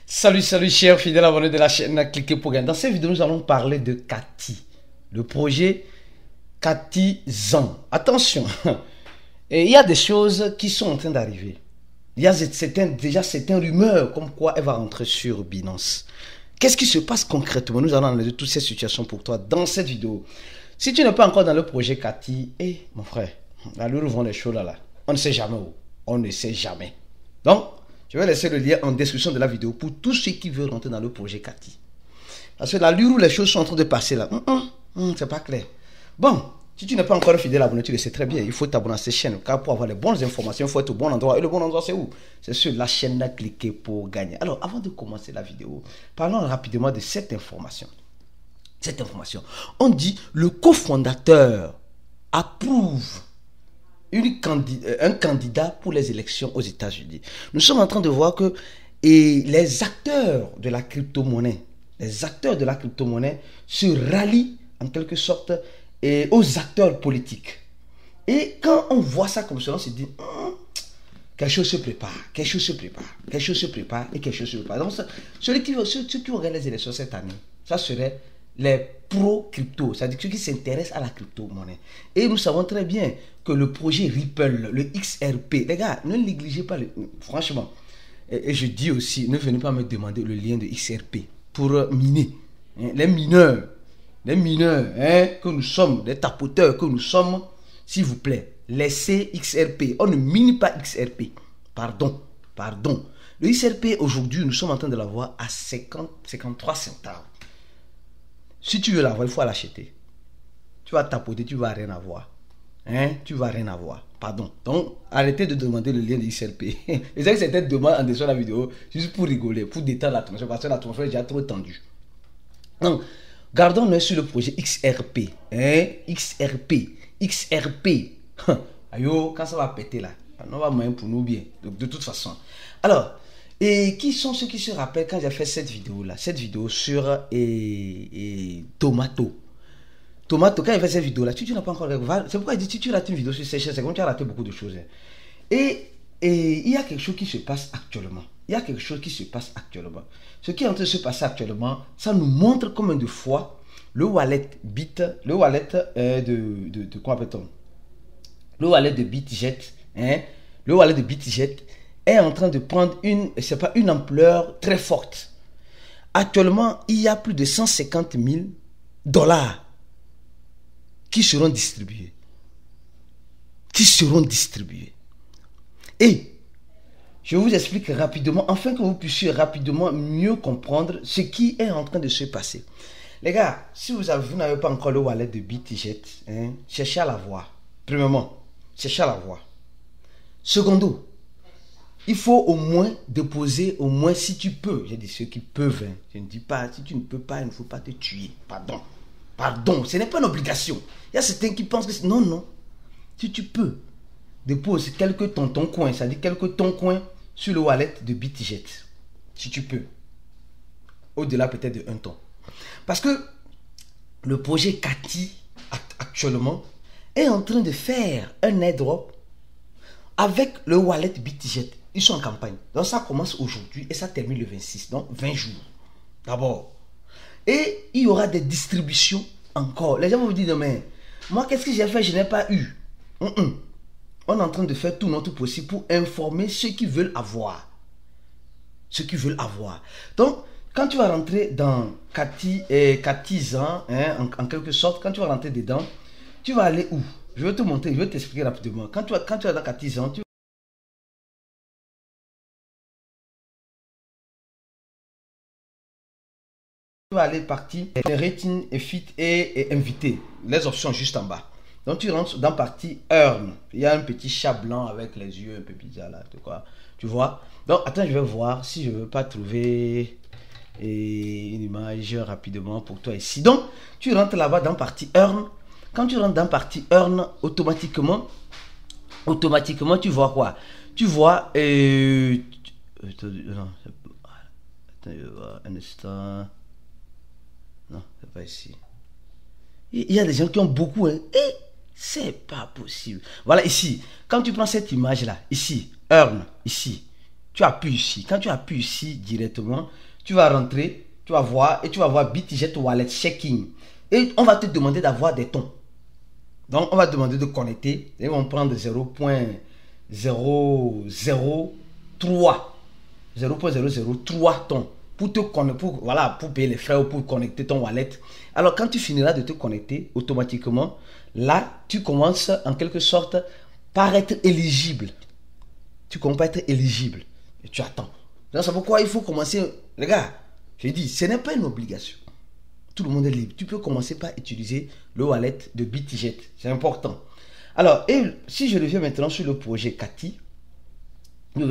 Salut, salut chers fidèles abonnés de la chaîne Cliquez pour gagner. Dans cette vidéo, nous allons parler de Cathy, le projet Cathy-Zan. Attention, il y a des choses qui sont en train d'arriver. Il y a déjà certaines rumeurs comme quoi elle va rentrer sur Binance. Qu'est-ce qui se passe concrètement? Nous allons analyser toutes ces situations pour toi dans cette vidéo. Si tu n'es pas encore dans le projet Cathy, mon frère, là où vont les choses là, on ne sait jamais où. On ne sait jamais. Donc, je vais laisser le lien en description de la vidéo pour tous ceux qui veulent rentrer dans le projet Cathy. Parce que l'allure où les choses sont en train de passer là, c'est pas clair. Bon, si tu n'es pas encore fidèle abonné, tu le sais très bien. Il faut t'abonner à cette chaîne. Car pour avoir les bonnes informations, il faut être au bon endroit. Et le bon endroit, c'est où? C'est sur la chaîne là, cliquez pour gagner. Alors, avant de commencer la vidéo, parlons rapidement de cette information. Cette information. On dit le cofondateur approuve un candidat pour les élections aux États-Unis. Nous sommes en train de voir que les acteurs de la crypto-monnaie, se rallient en quelque sorte aux acteurs politiques. Et quand on voit ça comme ça, on se dit quelque chose se prépare, quelque chose se prépare, quelque chose se prépare et quelque chose se prépare. Donc, ceux qui regardent les élections cette année, ça serait les pro-crypto, c'est-à-dire ceux qui s'intéressent à la crypto-monnaie. Et nous savons très bien que le projet Ripple, le XRP, les gars, ne négligez pas, franchement, et je dis aussi, ne venez pas me demander le lien de XRP pour miner. Les mineurs, que nous sommes, les tapoteurs que nous sommes, s'il vous plaît, laissez XRP. On ne mine pas XRP. Pardon. Le XRP, aujourd'hui, nous sommes en train de l'avoir à 53 centimes. Si tu veux l'avoir, il faut l'acheter. Tu vas tapoter, tu vas rien avoir. Tu vas rien avoir. Pardon. Donc, arrêtez de demander le lien de XRP. Et c'est que c'était demande en dessous de la vidéo, juste pour rigoler, pour détendre l'atmosphère, parce que l'atmosphère est déjà trop tendue. Donc, gardons l'œil sur le projet XRP. XRP. Ayo, quand ça va péter là, on va moyen pour nous bien. Donc, de toute façon. Alors, et qui sont ceux qui se rappellent quand j'ai fait cette vidéo là, cette vidéo sur Tomato, quand j'ai fait cette vidéo là, tu n'as pas encore regardé. C'est pourquoi je dis tu rates une vidéo sur ces chaînes, c'est comme tu as raté beaucoup de choses. Et il y a quelque chose qui se passe actuellement. Ce qui est en train de se passer actuellement, ça nous montre combien de fois le wallet de quoi appelle-t-on? Le wallet de BitGet, est en train de prendre une ampleur très forte. Actuellement, il y a plus de 150 000 $ qui seront distribués. Et je vous explique rapidement, afin que vous puissiez rapidement mieux comprendre ce qui est en train de se passer. Les gars, si vous n'avez pas encore le wallet de BitGet, cherchez à l'avoir. Premièrement, cherchez à l'avoir. Secondo, il faut au moins déposer, au moins si tu peux. J'ai dit ceux qui peuvent. Je ne dis pas, si tu ne peux pas, il ne faut pas te tuer. Pardon, ce n'est pas une obligation. Il y a certains qui pensent que non. Si tu peux, dépose quelques ton coin, c'est-à-dire quelques ton coin sur le wallet de BitGet. Si tu peux. Au-delà peut-être de 1 ton. Parce que le projet Cathy, actuellement, est en train de faire un airdrop avec le wallet BitGet. Ils sont en campagne. Donc ça commence aujourd'hui et ça termine le 26. Donc 20 jours. D'abord. Et il y aura des distributions encore. Les gens vont vous dire, mais moi qu'est-ce que j'ai fait? Je n'ai pas eu. On est en train de faire tout notre possible pour informer ceux qui veulent avoir. Donc, quand tu vas rentrer dans Cathy-Zan, en quelque sorte, quand tu vas rentrer dedans, tu vas aller où? Je vais te montrer, je vais t'expliquer rapidement. Quand tu vas dans Cathy-Zan, tu vas aller partie rating et fit et invité. Les options juste en bas. Donc tu rentres dans partie earn. Il y a un petit chat blanc avec les yeux un peu bizarres là. Tu vois? Donc attends, je vais voir si je ne veux pas trouver une image rapidement pour toi ici. Donc tu rentres là-bas dans partie earn. Quand tu rentres dans partie earn, automatiquement tu vois quoi? Tu vois non, attends, je vais voir un instant. Non, c'est pas ici. Il y a des gens qui ont beaucoup. Et c'est pas possible. Voilà ici. Quand tu prends cette image là, ici, earn, ici, tu appuies ici. Quand tu appuies ici directement, tu vas rentrer, tu vas voir, et tu vas voir BitJet Wallet Checking. Et on va te demander d'avoir des tons. Donc, on va te demander de connecter. Et on va prendre 0.003 tons pour te connecter, voilà, pour payer les frais ou pour connecter ton wallet. Alors, quand tu finiras de te connecter, automatiquement, là, tu commences en quelque sorte par être éligible. Tu commences par être éligible. Et tu attends. Donc, c'est pourquoi il faut commencer. Les gars, je dis, ce n'est pas une obligation. Tout le monde est libre. Tu peux commencer par utiliser le wallet de BitJet. C'est important. Alors, et si je reviens maintenant sur le projet Cathy, nous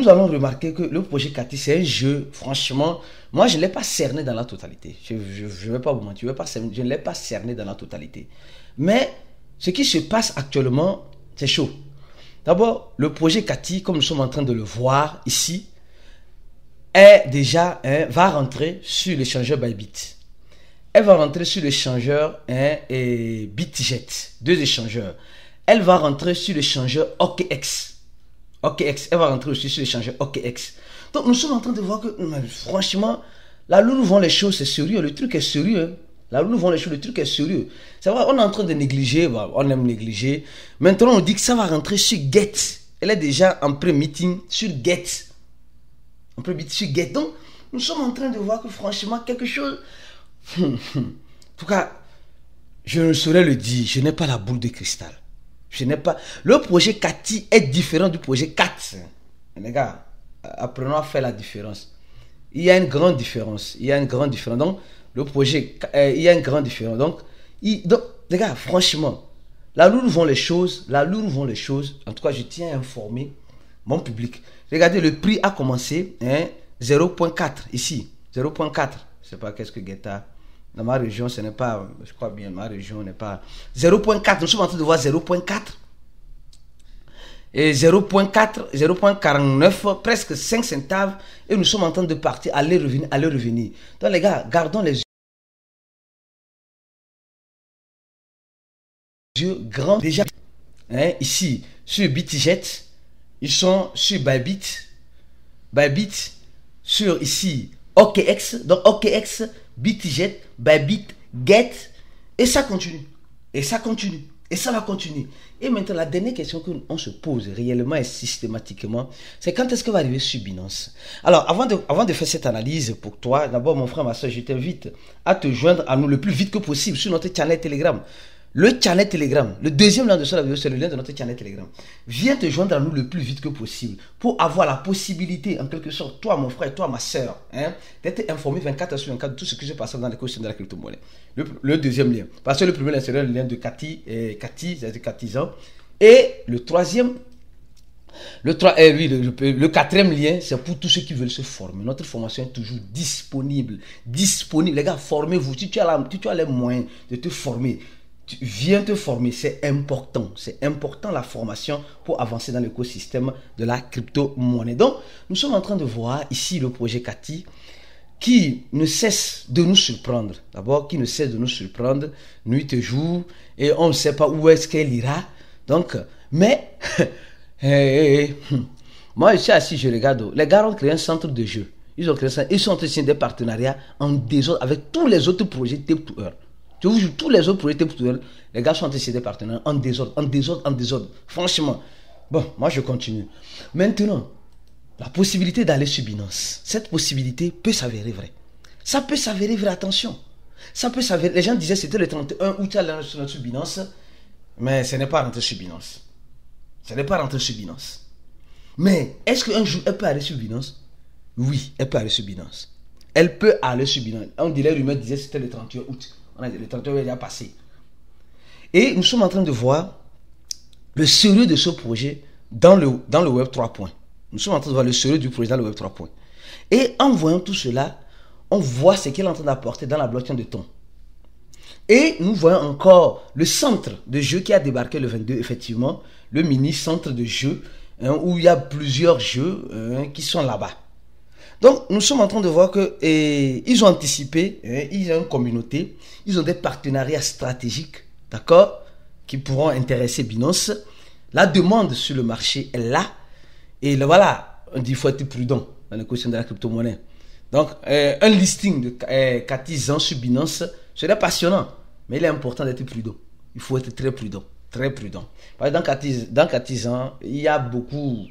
allons remarquer que le projet Cathy, c'est un jeu, franchement, moi je ne l'ai pas cerné dans la totalité. Je ne vais pas vous mentir, je ne l'ai pas cerné dans la totalité. Mais ce qui se passe actuellement, c'est chaud. D'abord, le projet Cathy, comme nous sommes en train de le voir ici, est déjà, va rentrer sur l'échangeur Bybit. Elle va rentrer sur l'échangeur et BitJet, deux échangeurs. Elle va rentrer sur l'échangeur OKX. Elle va rentrer aussi sur l'échangeur OKX. Donc nous sommes en train de voir que, franchement, là où nous vont les choses, c'est sérieux. Le truc est sérieux. Hein. Là où nous vont les choses, le truc est sérieux. C'est vrai, on est en train de négliger, on aime négliger. Maintenant, on dit que ça va rentrer sur Get. Elle est déjà en pré-meeting sur Get. En pré-meeting sur Get. Donc, nous sommes en train de voir que, franchement, quelque chose... En tout cas, je ne saurais le dire, je n'ai pas la boule de cristal. Je n'ai pas... Le projet Cathy est différent du projet CAT. Les gars, apprenons à faire la différence. Il y a une grande différence. Donc, le projet, il y a une grande différence. Donc, les gars, franchement, là où vont les choses, en tout cas, je tiens à informer mon public. Regardez, le prix a commencé 0.4 ici. 0.4. Je ne sais pas qu'est-ce que Guetta... Dans ma région, ce n'est pas, je crois bien, ma région n'est pas 0.4. Nous sommes en train de voir 0.4 et 0.4, 0.49, presque 5 centaves. Et nous sommes en train de partir, aller revenir. Donc les gars, gardons les yeux grands. Déjà, ici, sur BitJet, ils sont sur Bybit, sur ici OKX, donc OKX, BitJet, Bybit, Get, et ça continue, et ça va continuer. Et maintenant, la dernière question qu'on se pose réellement et systématiquement, c'est quand est-ce que va arriver sur Binance? Alors, avant de faire cette analyse pour toi, d'abord, mon frère, ma soeur, je t'invite à te joindre à nous le plus vite que possible sur notre channel Telegram. Le channel Telegram, le deuxième lien de la vidéo, c'est le lien de notre channel Telegram. Viens te joindre à nous le plus vite que possible pour avoir la possibilité, en quelque sorte, toi, mon frère, toi, ma soeur, d'être informé 24 heures sur 24 de tout ce qui se passe dans l'écosystème de la crypto-monnaie. Le deuxième lien. Parce que le premier lien, c'est le lien de Cathy, c'est-à-dire Cathysan. Et le troisième, le quatrième lien, c'est pour tous ceux qui veulent se former. Notre formation est toujours disponible. Les gars, formez-vous. Si tu as les moyens de te former, viens te former, c'est important la formation pour avancer dans l'écosystème de la crypto-monnaie. Donc, nous sommes en train de voir ici le projet Cathy qui ne cesse de nous surprendre. D'abord, qui ne cesse de nous surprendre nuit et jour, et on ne sait pas où est-ce qu'elle ira. Donc, mais, moi je suis assis, je regarde, les gars ont créé un centre de jeu. Ils sont en train de signer des partenariats en désordre avec tous les autres projets Tape to Earn. Je vous jure, tous les autres projets, les gars sont en train de signer des partenaires en désordre. Franchement, bon, moi je continue. Maintenant, la possibilité d'aller sur Binance, cette possibilité peut s'avérer vraie. Ça peut s'avérer vrai, attention. Ça peut s'avérer. Les gens disaient c'était le 31 août à aller sur Binance, mais ce n'est pas rentré sur Binance. Mais est-ce qu'un jour elle peut aller sur Binance? Oui, elle peut aller sur Binance. On dirait, les rumeurs disaient c'était le 31 août. Le 31 août est déjà passé. Et nous sommes en train de voir le sérieux de ce projet dans le Web 3. Nous sommes en train de voir le sérieux du projet dans le Web 3. Et en voyant tout cela, on voit ce qu'il est en train d'apporter dans la blockchain de Ton. Et nous voyons encore le centre de jeu qui a débarqué le 22, effectivement, le mini centre de jeu, où il y a plusieurs jeux qui sont là-bas. Donc, nous sommes en train de voir que ils ont anticipé, ils ont une communauté, ils ont des partenariats stratégiques, d'accord, qui pourront intéresser Binance. La demande sur le marché est là. Et là, voilà, on dit qu'il faut être prudent dans les questions de la crypto-monnaie. Donc, un listing de Cathy Zhang sur Binance serait passionnant, mais il est important d'être prudent. Il faut être très prudent, très prudent. Parce que dans Cathy Zhang, il y a beaucoup...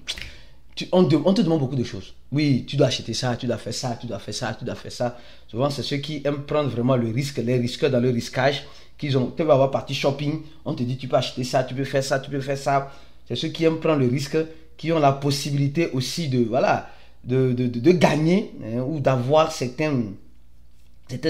On te demande beaucoup de choses. Oui, tu dois acheter ça, tu dois faire ça, tu dois faire ça, tu dois faire ça. Souvent, c'est ceux qui aiment prendre vraiment le risque, les risqueurs dans le risquage, tu vas avoir partie shopping, on te dit tu peux acheter ça, tu peux faire ça, tu peux faire ça. C'est ceux qui aiment prendre le risque, qui ont la possibilité aussi de, voilà, de gagner, hein, ou d'avoir certains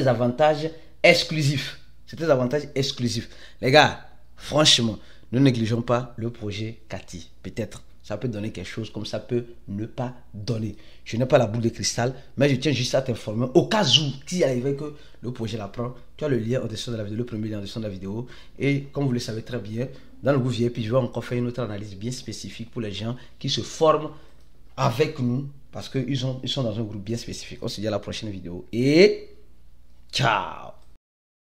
avantages exclusifs. Certains avantages exclusifs. Les gars, franchement, ne négligeons pas le projet Cathy. Peut-être ça peut donner quelque chose comme ça peut ne pas donner. Je n'ai pas la boule de cristal, mais je tiens juste à t'informer. Au cas où tu arriverait que le projet l'apprend, tu as le lien en dessus de la vidéo, le premier lien en dessus de la vidéo. Et comme vous le savez très bien, dans le groupe VIP, je vais encore faire une autre analyse bien spécifique pour les gens qui se forment avec nous parce qu'ils sont dans un groupe bien spécifique. On se dit à la prochaine vidéo et ciao!